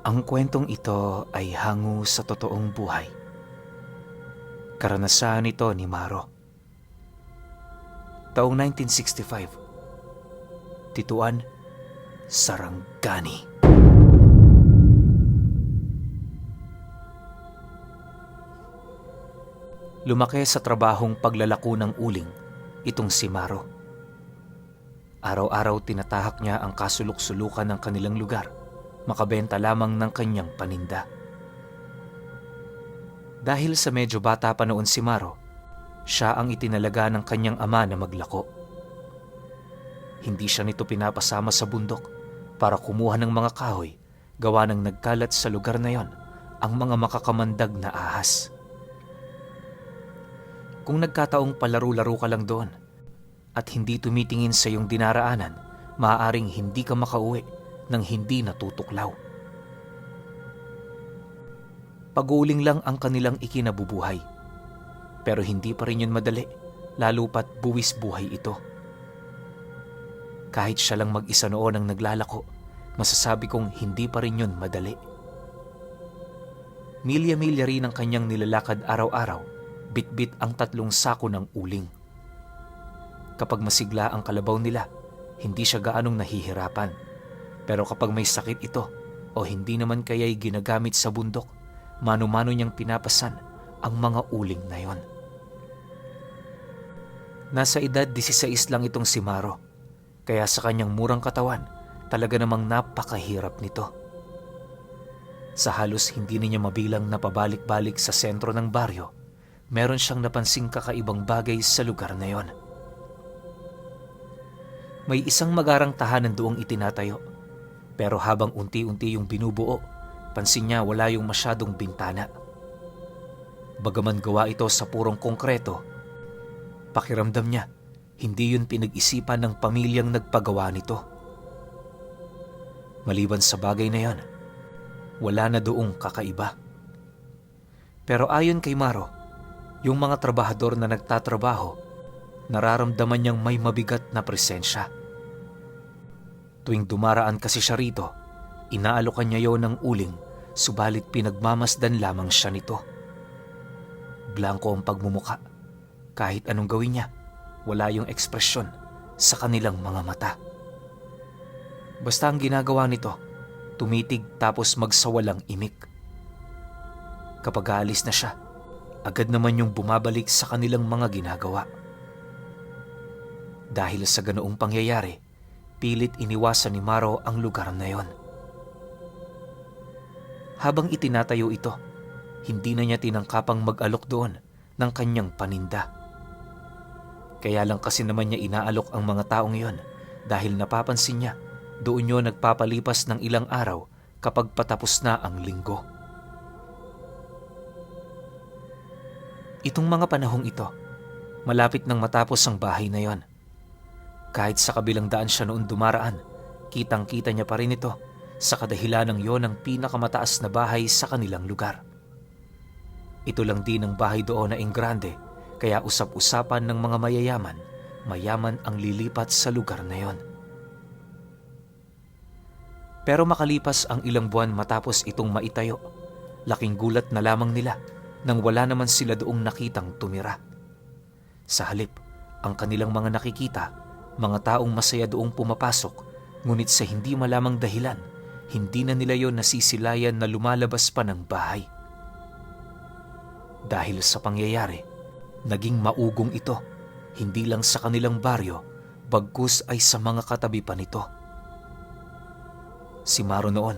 Ang kwentong ito ay hango sa totoong buhay. Karanasan ito ni Maro. Taong 1965, Tituan, Sarangani. Lumaki sa trabahong paglalako ng uling itong si Maro. Araw-araw tinatahak niya ang kasulok-sulukan ng kanilang lugar, makabenta lamang ng kanyang paninda. Dahil sa medyo bata pa noon si Maro, siya ang itinalaga ng kanyang ama na maglako. Hindi siya nito pinapasama sa bundok para kumuha ng mga kahoy, gawa ng nagkalat sa lugar na yon ang mga makakamandag na ahas. Kung nagkataong palaro-laro ka lang doon at hindi tumitingin sa iyong dinaraanan, maaaring hindi ka makauwi nang hindi natutuklaw. Pag-uuling lang ang kanilang ikinabubuhay, pero hindi pa rin yun madali, lalo pat buwis buhay ito. Kahit siya lang mag-isa noon ang naglalako, masasabi kong hindi pa rin yun madali. Milya-milya rin ang kanyang nilalakad araw-araw, bitbit ang 3 sako ng uling. Kapag masigla ang kalabaw nila, hindi siya gaanong nahihirapan. Pero kapag may sakit ito o hindi naman kaya'y ginagamit sa bundok, mano-mano niyang pinapasan ang mga uling na yon. Nasa edad 16 lang itong si Maro, kaya sa kanyang murang katawan, talaga namang napakahirap nito. Sa halos hindi niya mabilang na pabalik-balik sa sentro ng baryo, meron siyang napansing kakaibang bagay sa lugar na yon. May isang magarang tahanan doong itinatayo, pero habang unti-unti yung binubuo, pansin niya wala yung masyadong bintana. Bagaman gawa ito sa purong konkreto, pakiramdam niya hindi yun pinag-isipan ng pamilyang nagpagawa nito. Maliban sa bagay na yon, wala na doong kakaiba. Pero ayon kay Maro, yung mga trabahador na nagtatrabaho, nararamdaman niyang may mabigat na presensya. Tuwing dumaraan kasi siya rito, inaalokan niya yon ng uling, subalit pinagmamasdan lamang siya nito. Blanko ang pagmumuka. Kahit anong gawin niya, wala yung ekspresyon sa kanilang mga mata. Basta ang ginagawa nito, tumitig tapos magsawalang imik. Kapag aalis na siya, agad naman yung bumabalik sa kanilang mga ginagawa. Dahil sa ganoong pangyayari, pilit iniwasan ni Maro ang lugar na yon. Habang itinatayo ito, hindi na niya tinangkapang mag-alok doon ng kanyang paninda. Kaya lang kasi naman niya inaalok ang mga taong yon dahil napapansin niya doon yun nagpapalipas ng ilang araw kapag patapos na ang linggo. Itong mga panahong ito, malapit nang matapos ang bahay na yon. Kahit sa kabilang daan siya noon dumaraan, kitang-kita niya pa rin ito sa kadahilanang yon ang pinakamataas na bahay sa kanilang lugar. Ito lang din ang bahay doon na enggrande, kaya usap-usapan ng mga mayaman ang lilipat sa lugar na yon. Pero makalipas ang ilang buwan matapos itong maitayo, laking gulat na lamang nila nang wala naman sila doong nakitang tumira. Sa halip, ang kanilang mga nakikita, mga taong masaya doong pumapasok, ngunit sa hindi malamang dahilan, hindi na nila yon nasisilayan na lumalabas pa ng bahay. Dahil sa pangyayari, naging maugong ito, hindi lang sa kanilang baryo, bagkus ay sa mga katabi pa nito. Si Maro noon,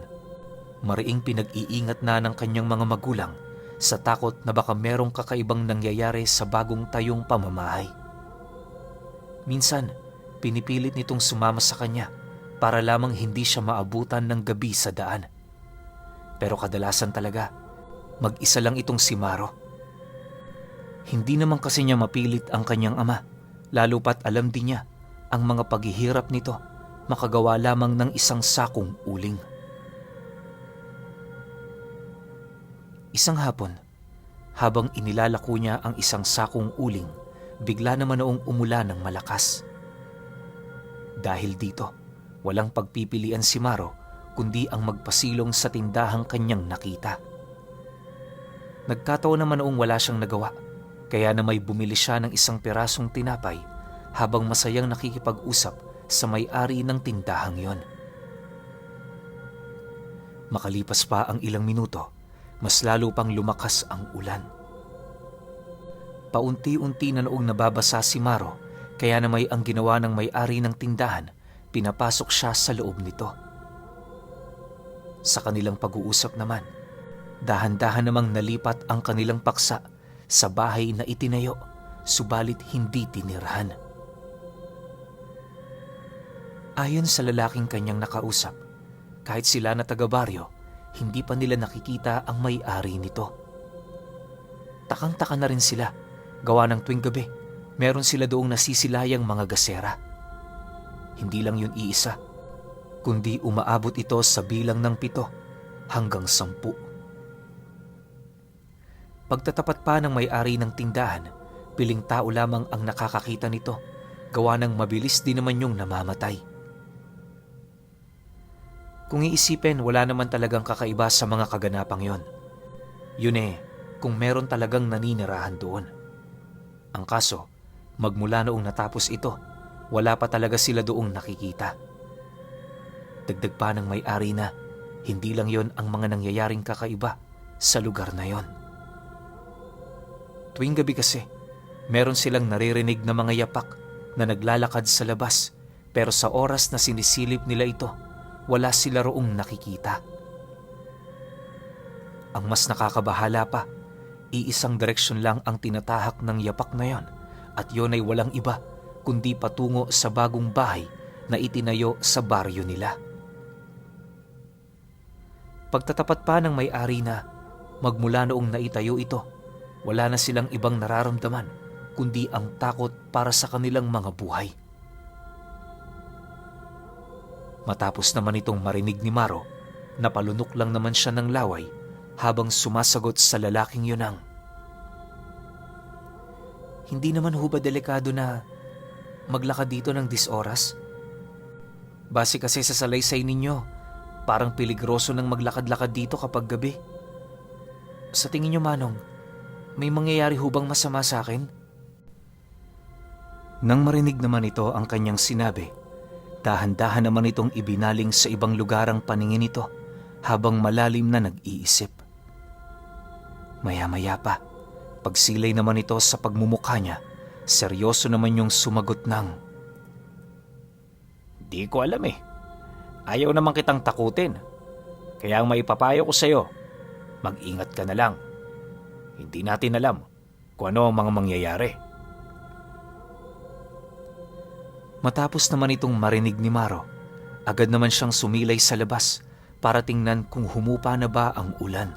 mariing pinag-iingat na ng kanyang mga magulang sa takot na baka merong kakaibang nangyayari sa bagong tayong pamamahay. Minsan, pinipilit nitong sumama sa kanya para lamang hindi siya maabutan ng gabi sa daan. Pero kadalasan talaga, mag-isa lang itong si Maro. Hindi naman kasi niya mapilit ang kanyang ama, lalo pat alam din niya ang mga paghihirap nito makagawa lamang ng isang sakong uling. Isang hapon, habang inilalako niya ang isang sakong uling, bigla naman noong umulan ng malakas. Dahil dito, walang pagpipilian si Maro kundi ang magpasilong sa tindahang kanyang nakita. Nagkataon naman noong wala siyang nagawa, kaya na may bumili siya ng isang pirasong tinapay habang masayang nakikipag-usap sa may-ari ng tindahang yon. Makalipas pa ang ilang minuto, mas lalo pang lumakas ang ulan. Paunti-unti na noong nababasa si Maro, kaya na may ang ginawa ng may-ari ng tindahan, pinapasok siya sa loob nito. Sa kanilang pag-uusap naman, dahan-dahan namang nalipat ang kanilang paksa sa bahay na itinayo, subalit hindi tinirahan. Ayon sa lalaking kanyang nakausap, kahit sila na taga-baryo, hindi pa nila nakikita ang may-ari nito. Takang-taka na rin sila, gawa ng tuwing gabi, meron sila doong nasisilayang mga gasera. Hindi lang yun iisa, kundi umaabot ito sa bilang ng 7 hanggang 10. Pagtatapat pa ng may-ari ng tindahan, piling tao lamang ang nakakakita nito, gawa ng mabilis din naman yung namamatay. Kung iisipin, wala naman talagang kakaiba sa mga kaganapang yon. Yun kung meron talagang naninirahan doon. Ang kaso, magmula noong natapos ito, wala pa talaga sila doong nakikita. Dagdag pa ng may-ari na, hindi lang yon ang mga nangyayaring kakaiba sa lugar na yon. Tuwing gabi kasi, meron silang naririnig na mga yapak na naglalakad sa labas, pero sa oras na sinisilip nila ito, wala sila roong nakikita. Ang mas nakakabahala pa, iisang direksyon lang ang tinatahak ng yapak na yon, at yon ay walang iba kundi patungo sa bagong bahay na itinayo sa baryo nila. Pagtatapat pa ng may-ari na magmula noong naitayo ito, wala na silang ibang nararamdaman kundi ang takot para sa kanilang mga buhay. Matapos naman itong marinig ni Maro, napalunok lang naman siya ng laway habang sumasagot sa lalaking yunang, "Hindi naman ho ba delikado na maglakad dito ng 10 oras? Base kasi sa salaysay ninyo, parang peligroso nang maglakad-lakad dito kapag gabi. Sa tingin nyo, Manong, may mangyayari hubang masama sa akin?" Nang marinig naman ito ang kanyang sinabi, dahan-dahan naman itong ibinaling sa ibang lugar ang paningin nito habang malalim na nag-iisip. Maya-maya pa, pagsilay naman ito sa pagmumukha niya, seryoso naman yung sumagot ng, "Di ko alam Ayaw naman kitang takutin. Kaya ang maipapayo ko sa'yo, mag-ingat ka na lang. Hindi natin alam kung ano ang mga mangyayari." Matapos naman itong marinig ni Maro, agad naman siyang sumilay sa labas para tingnan kung humupa na ba ang ulan.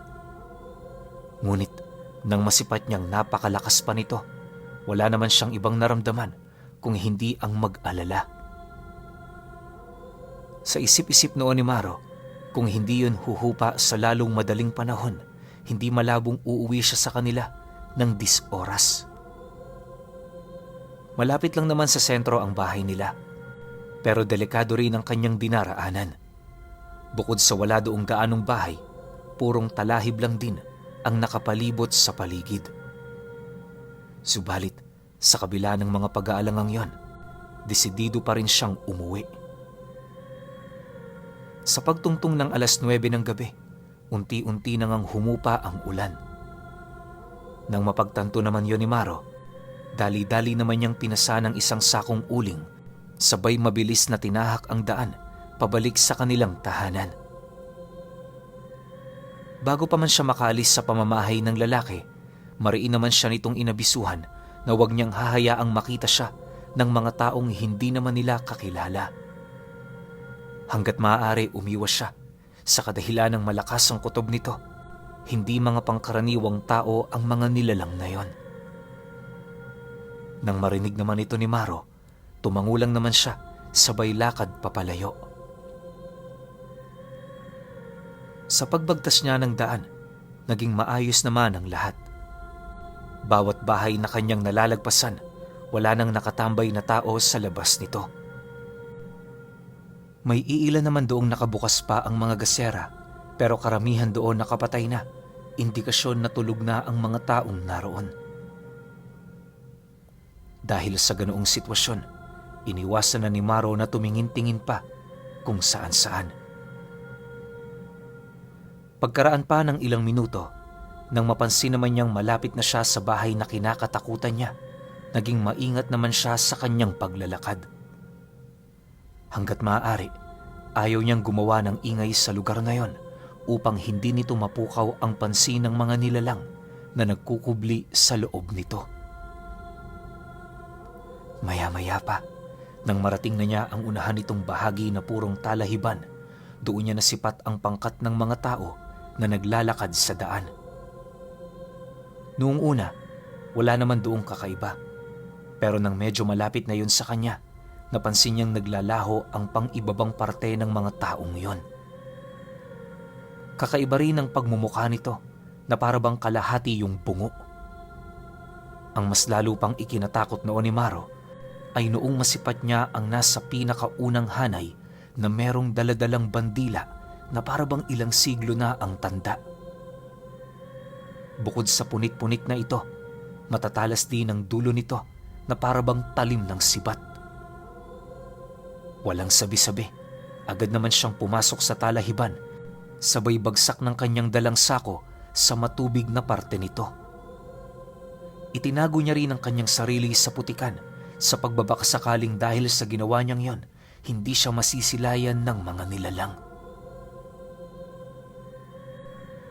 Ngunit nang masipat niyang napakalakas pa nito, wala naman siyang ibang naramdaman kung hindi ang mag-alala. Sa isip-isip noon ni Maro, kung hindi yun huhupa sa lalong madaling panahon, hindi malabong uuwi siya sa kanila ng 10 oras. Malapit lang naman sa sentro ang bahay nila, pero delikado rin ang kanyang dinaraanan. Bukod sa wala doong gaanong bahay, purong talahib lang din ang nakapalibot sa paligid. Subalit, sa kabila ng mga pag-aalangang yon, desidido pa rin siyang umuwi. Sa pagtungtong ng 9:00 ng gabi, unti-unti nang humupa ang ulan. Nang mapagtanto naman yon ni Maro, dali-dali naman niyang pinasa ng isang sakong uling, sabay mabilis na tinahak ang daan pabalik sa kanilang tahanan. Bago pa man siya makaalis sa pamamahay ng lalaki, mariin naman siya nitong inabisuhan na huwag niyang hahayaang makita siya ng mga taong hindi naman nila kakilala. Hanggat maaari umiwas siya sa kadahilan ng malakas ang kutob nito, hindi mga pangkaraniwang tao ang mga nilalang na yon. Nang marinig naman ito ni Maro, tumangulang naman siya, sabay lakad papalayo. Sa pagbagtas niya ng daan, naging maayos naman ang lahat. Bawat bahay na kanyang nalalagpasan, wala nang nakatambay na tao sa labas nito. May iilan naman doong nakabukas pa ang mga gasera, pero karamihan doon nakapatay na, indikasyon na tulog na ang mga taong naroon. Dahil sa ganoong sitwasyon, iniwasan na ni Maro na tumingin-tingin pa kung saan-saan. Pagkaraan pa ng ilang minuto, nang mapansin naman niyang malapit na siya sa bahay na kinakatakutan niya, naging maingat naman siya sa kanyang paglalakad. Hanggat maaari, ayaw niyang gumawa ng ingay sa lugar na yon upang hindi nito mapukaw ang pansin ng mga nilalang na nagkukubli sa loob nito. Maya-maya pa, nang marating na niya ang unahan nitong bahagi na purong talahiban, doon niya nasipat ang pangkat ng mga tao na naglalakad sa daan. Noong una, wala naman doong kakaiba, pero nang medyo malapit na yun sa kanya, napansin niyang naglalaho ang pang-ibabang parte ng mga taong yon. Kakaiba rin ang pagmumukha nito na parabang kalahati yung bungo. Ang mas lalo pang ikinatakot noon ni Maro ay noong masipat niya ang nasa pinakaunang hanay na merong daladalang bandila na parabang ilang siglo na ang tanda. Bukod sa punit-punit na ito, matatalas din ang dulo nito na parabang talim ng sibat. Walang sabi-sabi, agad naman siyang pumasok sa talahiban, sabay bagsak ng kanyang dalang sako sa matubig na parte nito. Itinago niya rin ang kanyang sarili sa putikan sa pagbabakasakaling dahil sa ginawa niyang yon, hindi siya masisilayan ng mga nilalang.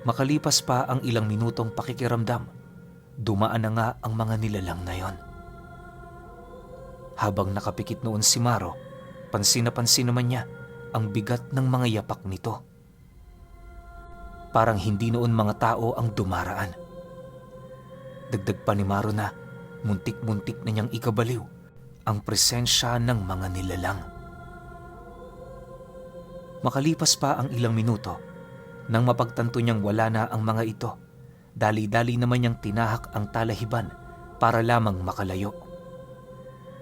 Makalipas pa ang ilang minutong pakikiramdam, dumaan na nga ang mga nilalang na yon. Habang nakapikit noon si Maro, pansin na pansin naman niya ang bigat ng mga yapak nito. Parang hindi noon mga tao ang dumaraan. Dagdag pa ni Maro na muntik-muntik na niyang ikabaliw ang presensya ng mga nilalang. Makalipas pa ang ilang minuto, nang mapagtanto niyang wala na ang mga ito, dali-dali naman niyang tinahak ang talahiban para lamang makalayo.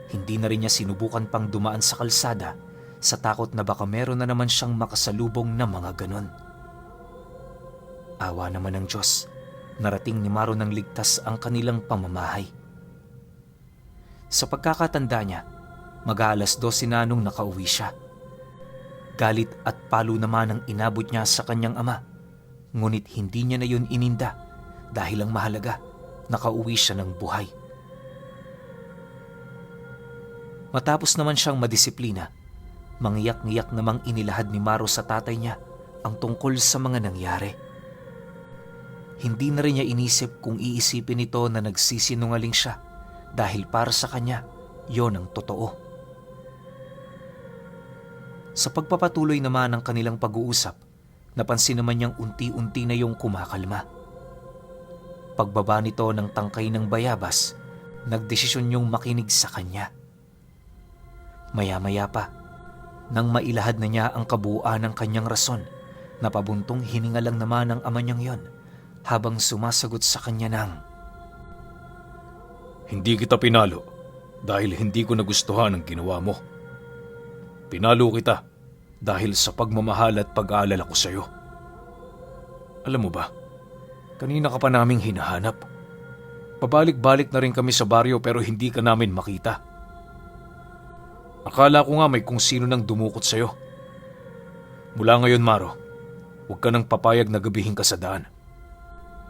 Hindi na rin niya sinubukan pang dumaan sa kalsada sa takot na baka meron na naman siyang makasalubong na mga ganon. Awa naman ng Diyos, narating ni Maro ng ligtas ang kanilang pamamahay. Sa pagkakatanda niya, mag-aalas 12 na nung nakauwi siya. Galit at palo naman ang inabot niya sa kanyang ama, ngunit hindi niya na yun ininda dahil ang mahalaga, nakauwi siya ng buhay. Matapos naman siyang madisiplina, mangyak-ngiyak namang inilahad ni Maro sa tatay niya ang tungkol sa mga nangyari. Hindi na rin niya inisip kung iisipin nito na nagsisinungaling siya dahil para sa kanya, yon ang totoo. Sa pagpapatuloy naman ng kanilang pag-uusap, napansin naman niyang unti-unti na yung kumakalma. Pagbaba nito ng tangkay ng bayabas, nagdesisyon niyong makinig sa kanya. Maya-maya pa, nang mailahad na niya ang kabuuan ng kanyang rason, napabuntong hininga lang naman ang ama niyang yon habang sumasagot sa kanya ng, "Hindi kita pinalo dahil hindi ko nagustuhan ang ginawa mo. Pinalo kita dahil sa pagmamahal at pag-aalala ko sa iyo. Alam mo ba, kanina ka pa naming hinahanap. Pabalik-balik na rin kami sa baryo pero hindi ka namin makita. Akala ko nga may kung sino nang dumukot sa iyo. Mula ngayon, Maro, huwag ka nang papayag na gabihin ka sa daan.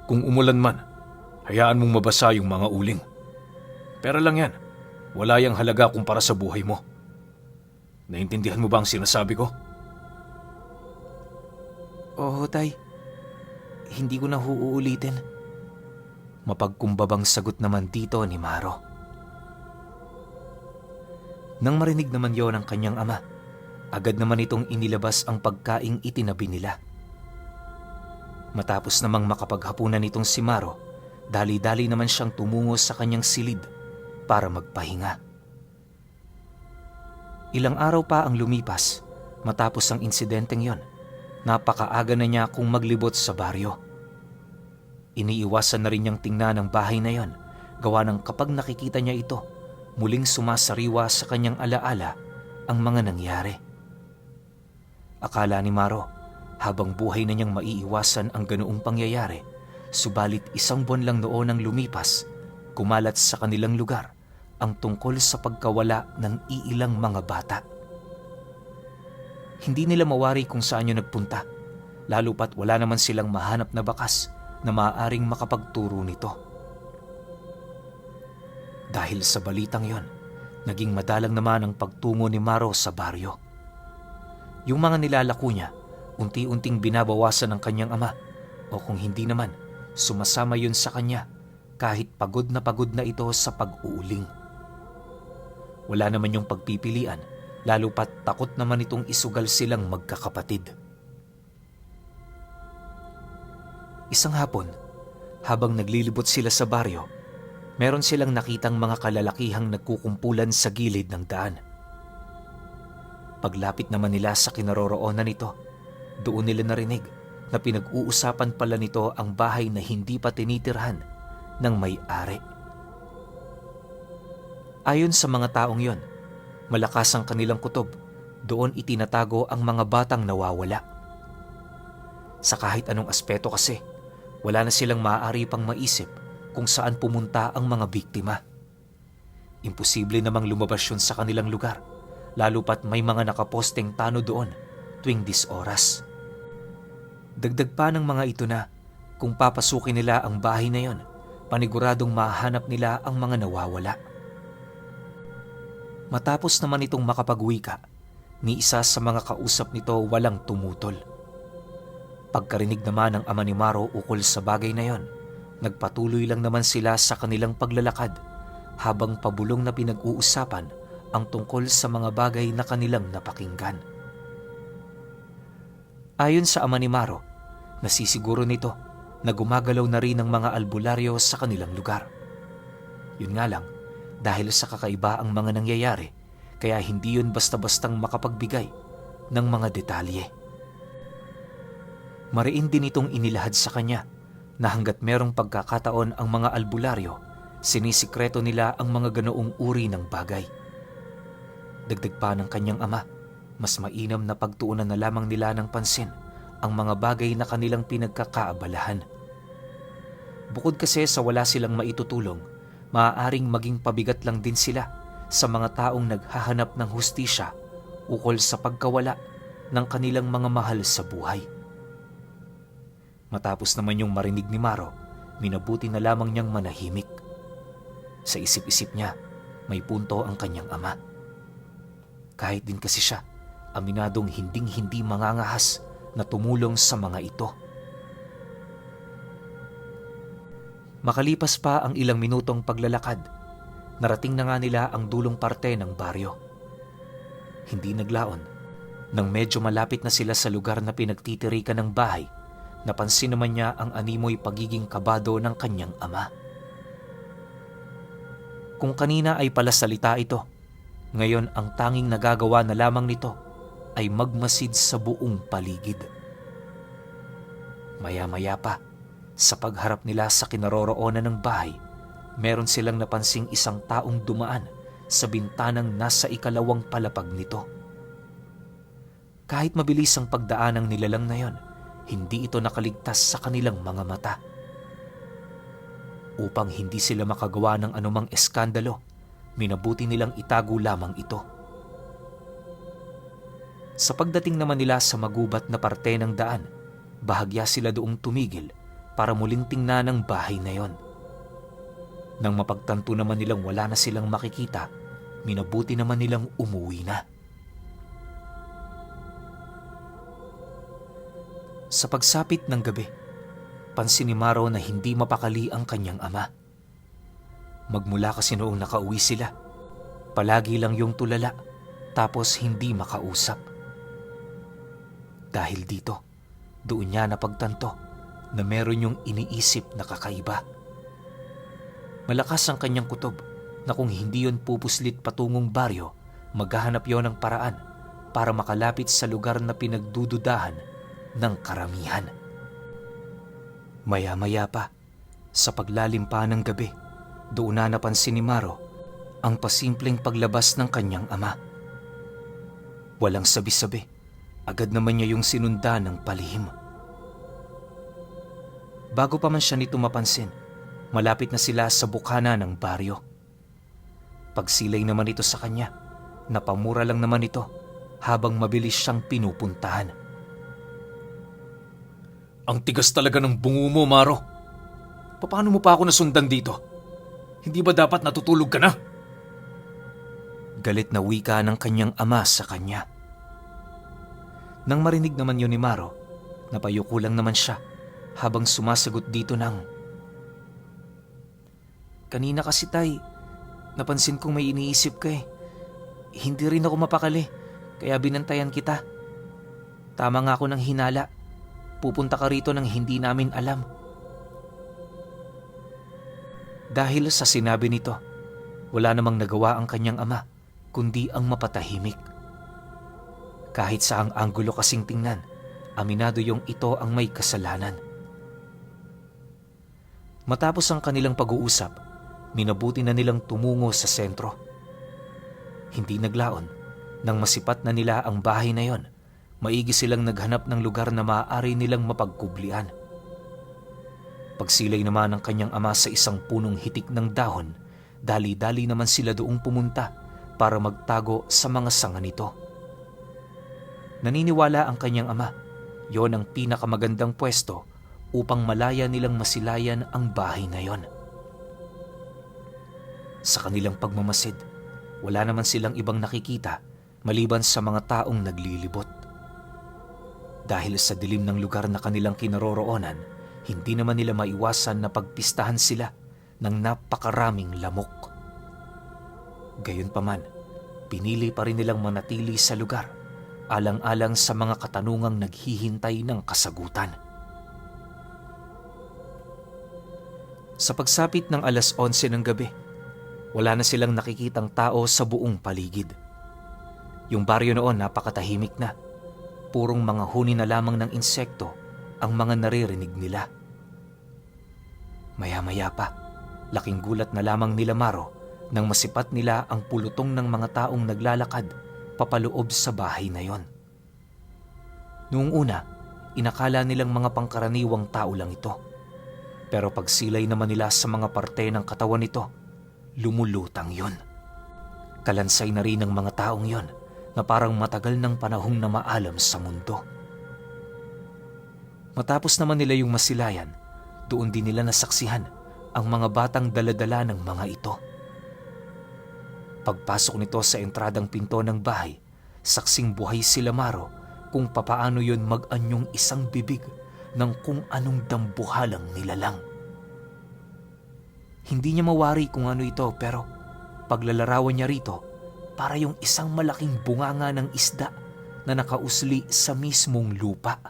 Kung umulan man, hayaan mong mabasa yung mga uling. Pero lang yan, wala yang halaga kumpara sa buhay mo. Naintindihan mo ba ang sinasabi ko?" "Oo, Tay. Hindi ko na uulitin." Mapagkumbabang sagot naman dito ni Maro. Nang marinig naman yon ng kanyang ama, agad naman itong inilabas ang pagkaing itinabi nila. Matapos namang makapaghapunan nitong si Maro, dali-dali naman siyang tumungo sa kanyang silid para magpahinga. Ilang araw pa ang lumipas matapos ang insidenteng yon. Napakaaga na niya kung maglibot sa baryo. Iniiwasan na rin niyang tingnan ang bahay na yon, gawa ng kapag nakikita niya ito, muling sumasariwa sa kanyang alaala ang mga nangyari. Akala ni Maro, habang buhay na niyang maiiwasan ang ganoong pangyayari, subalit 1 buwan lang noon ang lumipas, kumalat sa kanilang lugar ang tungkol sa pagkawala ng iilang mga bata. Hindi nila mawari kung saan yun nagpunta, lalo pat wala naman silang mahanap na bakas na maaaring makapagturo nito. Dahil sa balitang yon, naging madalang naman ang pagtungo ni Maro sa baryo. Yung mga nilalako niya, unti-unting binabawasan ng kanyang ama, o kung hindi naman, sumasama yun sa kanya kahit pagod na ito sa pag-uuling. Wala naman yung pagpipilian, lalo pat takot naman itong isugal silang magkakapatid. Isang hapon, habang naglilibot sila sa baryo, meron silang nakitang mga kalalakihang nagkukumpulan sa gilid ng daan. Paglapit naman nila sa kinaroroonan nito, doon nila narinig na pinag-uusapan pala nito ang bahay na hindi pa tinitirhan ng may-ari. Ayon sa mga taong yon, malakas ang kanilang kutob, doon itinatago ang mga batang nawawala. Sa kahit anong aspeto kasi, wala na silang maaari pang maisip kung saan pumunta ang mga biktima. Imposible namang lumabas yun sa kanilang lugar, lalo pat may mga nakaposteng tano doon tuwing 10 oras. Dagdag pa ng mga ito na kung papasukin nila ang bahay na yon, paniguradong mahanap nila ang mga nawawala. Matapos naman itong makapagwika, ni isa sa mga kausap nito walang tumutol. Pagkarinig naman ng ama ni Maro ukol sa bagay na yon, nagpatuloy lang naman sila sa kanilang paglalakad habang pabulong na pinag-uusapan ang tungkol sa mga bagay na kanilang napakinggan. Ayon sa ama ni Maro, nasisiguro nito na gumagalaw na rin ang mga albularyo sa kanilang lugar. Yun nga lang, dahil sa kakaiba ang mga nangyayari, kaya hindi yun basta-bastang makapagbigay ng mga detalye. Mariin din itong inilahad sa kanya na hanggat merong pagkakataon ang mga albularyo, sinisikreto nila ang mga ganoong uri ng bagay. Dagdag pa ng kanyang ama, mas mainam na pagtuunan na lamang nila ng pansin ang mga bagay na kanilang pinagkakaabalahan. Bukod kasi sa wala silang maitutulong, maaaring maging pabigat lang din sila sa mga taong naghahanap ng hustisya ukol sa pagkawala ng kanilang mga mahal sa buhay. Matapos naman yung marinig ni Maro, minabuti na lamang niyang manahimik. Sa isip-isip niya, may punto ang kanyang ama. Kahit din kasi siya, aminadong hinding-hindi mangangahas na tumulong sa mga ito. Makalipas pa ang ilang minutong paglalakad, narating na nga nila ang dulong parte ng baryo. Hindi naglaon, nang medyo malapit na sila sa lugar na pinagtitirikan ng bahay, napansin naman niya ang animoy pagiging kabado ng kanyang ama. Kung kanina ay palasalita ito, ngayon ang tanging nagagawa na lamang nito ay magmasid sa buong paligid. Maya-maya pa, sa pagharap nila sa kinaroroonan ng bahay, meron silang napansing isang taong dumaan sa bintanang nasa ikalawang palapag nito. Kahit mabilis ang pagdaan ng nilalang na yon, hindi ito nakaligtas sa kanilang mga mata. Upang hindi sila makagawa ng anumang eskandalo, minabuti nilang itago lamang ito. Sa pagdating naman nila sa magubat na parte ng daan, bahagya sila doong tumigil para muling tingnan ang bahay na yon. Nang mapagtanto naman nilang wala na silang makikita, minabuti naman nilang umuwi na. Sa pagsapit ng gabi, pansin ni Maro na hindi mapakali ang kanyang ama. Magmula kasi noong nakauwi sila, palagi lang yung tulala tapos hindi makausap. Dahil dito, doon niya napagtanto na meron yung iniisip na kakaiba. Malakas ang kanyang kutob na kung hindi yon pupuslit patungong baryo, maghahanap yon ng paraan para makalapit sa lugar na pinagdududahan ng karamihan. Maya-maya pa, sa paglalim pa ng gabi, doon na napansin ni Maro ang pasimpleng paglabas ng kanyang ama. Walang sabi-sabi, Agad naman niya yung sinundan ng palihim. Bago pa man siya nito mapansin, malapit na sila sa bukana ng baryo. Pagsilay naman ito sa kanya, napamura lang naman ito habang mabilis siyang pinupuntahan. Ang tigas talaga ng bungo mo, Maro. Paano mo pa ako nasundan dito? Hindi ba dapat natutulog ka na? Galit na wika ng kanyang ama sa kanya. Nang marinig naman yun ni Maro, napayuko lang naman siya habang sumasagot dito ng, "Kanina kasi tay, napansin kong may iniisip ka eh. Hindi rin ako mapakali, kaya binantayan kita. Tama nga ako ng hinala. Pupunta ka rito nang hindi namin alam." Dahil sa sinabi nito, wala namang nagawa ang kanyang ama kundi ang mapatahimik. Kahit saang anggulo kasing tingnan, aminado yung ito ang may kasalanan. Matapos ang kanilang pag-uusap, minabuti na nilang tumungo sa sentro. Hindi naglaon, nang masipat na nila ang bahay na yon, maigi silang naghanap ng lugar na maaari nilang mapagkublian. Pagsilay naman ng kanyang ama sa isang punong hitik ng dahon, dali-dali naman sila doong pumunta para magtago sa mga sanga nito. Naniniwala ang kanyang ama, yon ang pinakamagandang pwesto upang malaya nilang masilayan ang bahay na yon. Sa kanilang pagmamasid, wala naman silang ibang nakikita maliban sa mga taong naglilibot. Dahil sa dilim ng lugar na kanilang kinaroroonan, hindi naman nila maiwasan na pagpistahan sila ng napakaraming lamok. Gayunpaman, pinili pa rin nilang manatili sa lugar alang-alang sa mga katanungang naghihintay ng kasagutan. Sa pagsapit ng 11:00 ng gabi, wala na silang nakikitang tao sa buong paligid. Yung baryo noon napakatahimik na. Purong mga huni na lamang ng insekto ang mga naririnig nila. Maya-maya pa, laking gulat na lamang nila Maro nang masipat nila ang pulutong ng mga taong naglalakad papaloob sa bahay na yon. Noong una, inakala nilang mga pangkaraniwang tao lang ito. Pero pagsilay naman nila sa mga parte ng katawan nito, lumulutang yon. Kalansay na rin ng mga taong yon na parang matagal ng panahong na maalam sa mundo. Matapos naman nila yung masilayan, doon din nila nasaksihan ang mga batang daladala ng mga ito. Pagpasok nito sa entradang pinto ng bahay, saksing buhay sila Maro kung papaano yun mag-anyong isang bibig ng kung anong dambuhalang nilalang. Hindi niya mawari kung ano ito pero paglalarawan niya rito para yung isang malaking bunganga ng isda na nakausli sa mismong lupa.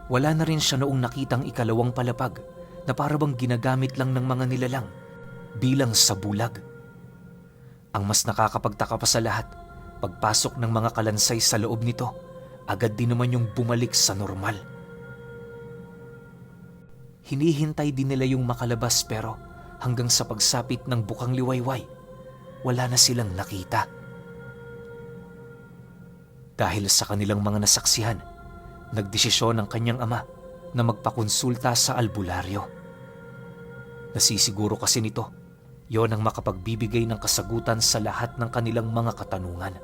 Wala na rin siya noong nakitang ikalawang palapag na parabang ginagamit lang ng mga nilalang bilang sa bulag. Ang mas nakakapagtaka pa sa lahat, pagpasok ng mga kalansay sa loob nito, agad din naman yung bumalik sa normal. Hinihintay din nila yung makalabas pero hanggang sa pagsapit ng bukang liwayway, wala na silang nakita. Dahil sa kanilang mga nasaksihan, nagdesisyon ang kanyang ama na magpakonsulta sa albularyo. Nasisiguro kasi nito, yon ang makapagbibigay ng kasagutan sa lahat ng kanilang mga katanungan.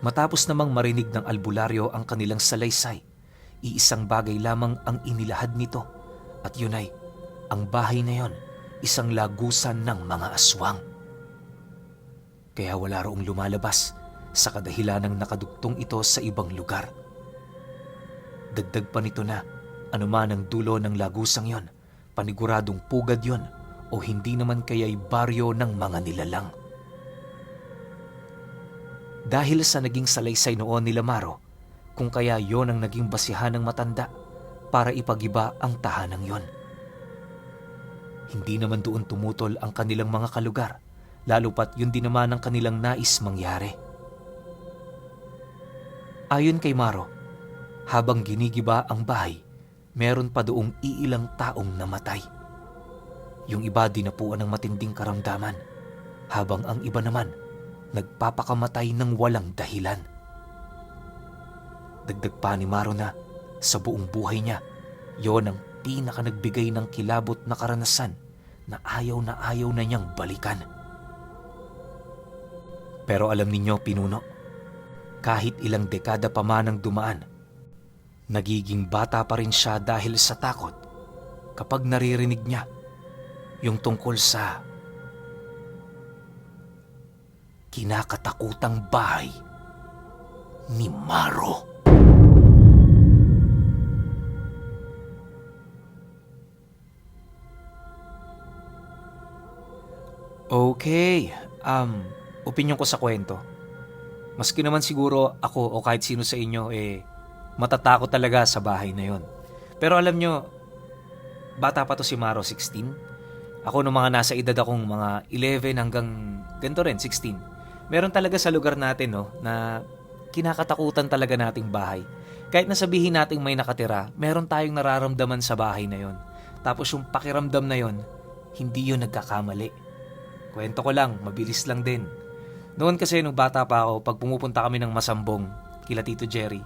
Matapos namang marinig ng albularyo ang kanilang salaysay, iisang bagay lamang ang inilahad nito at yun ay ang bahay na yon, isang lagusan ng mga aswang. Kaya wala roong lumalabas sa kadahilanang nakadugtong ito sa ibang lugar. Dagdag pa nito na anuman ang dulo ng lagusang yon, paniguradong pugad yon o hindi naman kaya'y baryo ng mga nilalang. Dahil sa naging salaysay noon nila Maro, kung kaya yon ang naging basihan ng matanda para ipagiba ang tahanang yon. Hindi naman doon tumutol ang kanilang mga kalugar, lalo pat yun din naman ang kanilang nais mangyari. Ayon kay Maro, habang ginigiba ang bahay, meron pa doong iilang taong namatay. Yung iba dinapuan ng matinding karamdaman, habang ang iba naman nagpapakamatay ng walang dahilan. Dagdag pa ni Maro na sa buong buhay niya, yon ang pinaka nagbigay ng kilabot na karanasan na ayaw na niyang balikan. Pero alam ninyo, pinuno, kahit ilang dekada pa man ang dumaan, nagiging bata pa rin siya dahil sa takot kapag naririnig niya yung tungkol sa kinakatakutang bahay ni Maro. Okay, opinyon ko sa kwento. Maski naman siguro ako o kahit sino sa inyo matatakot talaga sa bahay na yon. Pero alam nyo, bata pa to si Maro, 16. Ako nung mga nasa edad akong mga 11 hanggang ganito rin, 16. Meron talaga sa lugar natin na kinakatakutan talaga nating bahay. Kahit nasabihin nating may nakatira, meron tayong nararamdaman sa bahay na yon. Tapos yung pakiramdam na yon, hindi yun nagkakamali. Kwento ko lang, mabilis lang din. Noon kasi nung bata pa ako, pag pumupunta kami ng Masambong, kila Tito Jerry,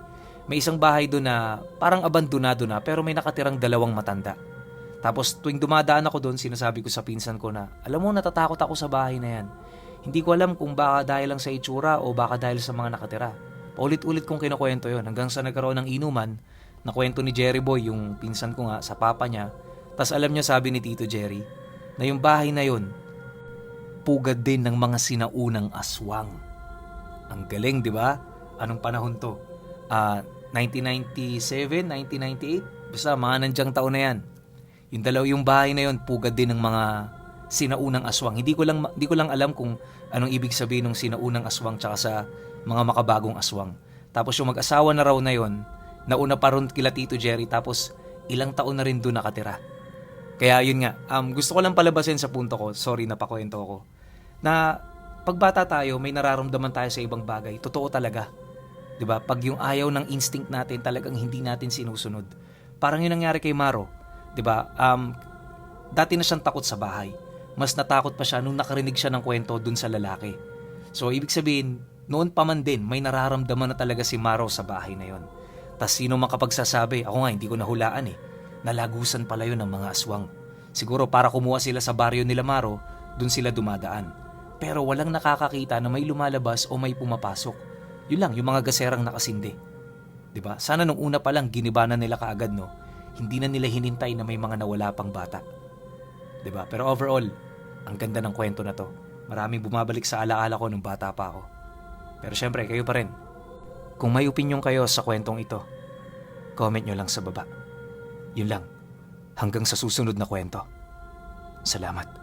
may isang bahay doon na parang abandonado na pero may nakatirang 2 matanda. Tapos tuwing dumadaan ako doon, sinasabi ko sa pinsan ko na, alam mo, natatakot ako sa bahay na yan. Hindi ko alam kung baka dahil lang sa itsura o baka dahil sa mga nakatira. Paulit-ulit kong kinukwento yon hanggang sa nagkaroon ng inuman na kwento ni Jerry Boy, yung pinsan ko nga, sa papa niya. Tas alam niya, sabi ni Tito Jerry, na yung bahay na yon, pugad din ng mga sinaunang aswang. Ang galing, di ba? Anong panahon to? 1997, 1998? Basta mga nandyang taon na yan. Yung bahay na yon, pugad din ng mga sinaunang aswang. Hindi ko lang alam kung anong ibig sabihin ng sinaunang aswang tsaka sa mga makabagong aswang. Tapos yung mag-asawa na raw na yon, nauna pa ron kila Tito Jerry, tapos ilang taon na rin doon nakatira. Kaya yun nga, gusto ko lang palabasin sa punto ko, sorry napakwento ko, na pagbata tayo, may nararamdaman tayo sa ibang bagay, totoo talaga. 'Di ba? Pag yung ayaw ng instinct natin talagang hindi natin sinusunod. Parang yun nangyari kay Maro, 'di ba? Dati na siyang takot sa bahay. Mas natakot pa siya nung nakarinig siya ng kwento dun sa lalaki. So ibig sabihin, noon pa man din may nararamdaman na talaga si Maro sa bahay na yon. Tas sino makapagsasabi, ako nga hindi ko nahulaan nalagusan pala yun ng mga aswang. Siguro para kumuha sila sa baryo nila Maro, dun sila dumadaan. Pero walang nakakakita na may lumalabas o may pumapasok. Yun lang, yung mga gaserang nakasindi. 'Di ba? Sana nung una pa lang giniba na nila kaagad, no? Hindi na nila hinintay na may mga nawala pang bata. 'Di ba? Pero overall, ang ganda ng kwento na to. Maraming bumabalik sa alaala ko nung bata pa ako. Pero syempre, kayo pa rin. Kung may opinyon kayo sa kwentong ito, comment nyo lang sa baba. Yun lang. Hanggang sa susunod na kwento. Salamat.